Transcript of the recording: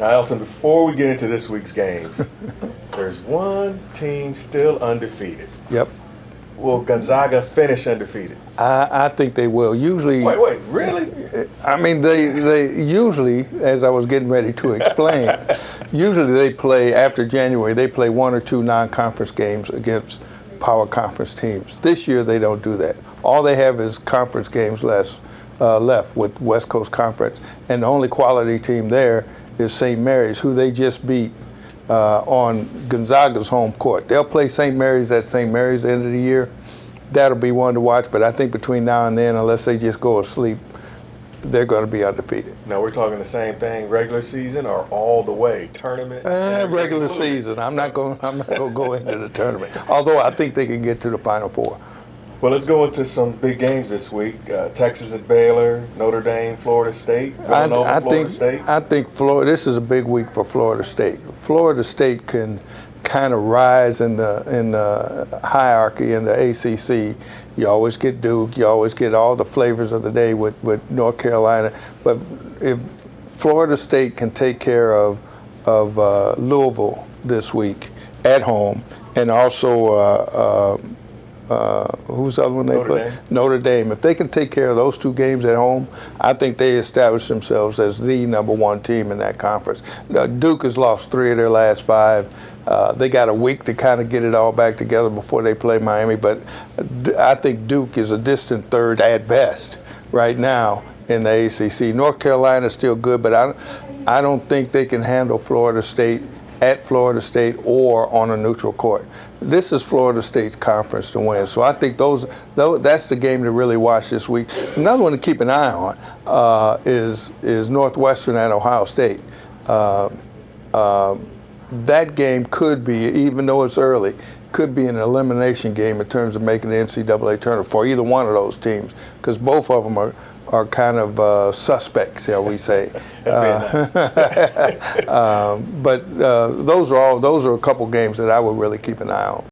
Now, Elton, before we get into this week's games, there's one team still undefeated. Yep. Will Gonzaga finish undefeated? I think they will. Usually. Wait, really? I mean, they usually, as I was getting ready to explain, usually they play after January. They play one or two non-conference games against power conference teams. This year they don't do that. All they have is conference games left with West Coast Conference, and the only quality team there is St. Mary's, who they just beat on Gonzaga's home court. They'll play St. Mary's at St. Mary's end of the year. That'll be one to watch, but I think between now and then, unless they just go asleep, they're going to be undefeated. Now, we're talking the same thing, regular season or all the way, tournaments? Regular season. I'm not going to go into the tournament, although I think they can get to the Final Four. Well, let's go into some big games this week. Texas at Baylor, Notre Dame, Florida State, Villanova, Florida State. I think this is a big week for Florida State. Florida State can kind of rise in the hierarchy in the ACC. You always get Duke. You always get all the flavors of the day with North Carolina. But if Florida State can take care of Louisville this week at home, and also who's the other one they play? Notre Dame. If they can take care of those two games at home, I think they establish themselves as the number one team in that conference. Duke has lost 3 of their last 5. They got a week to kind of get it all back together before they play Miami, but I think Duke is a distant third at best right now in the ACC. North Carolina is still good, but I don't think they can handle Florida State at Florida State or on a neutral court. This is Florida State's conference to win. So I think that's the game to really watch this week. Another one to keep an eye on is Northwestern at Ohio State. That game could be, even though it's early, could be an elimination game in terms of making the NCAA tournament for either one of those teams, because both of them are kind of suspects, shall we say. That's being nice. But those are a couple games that I would really keep an eye on.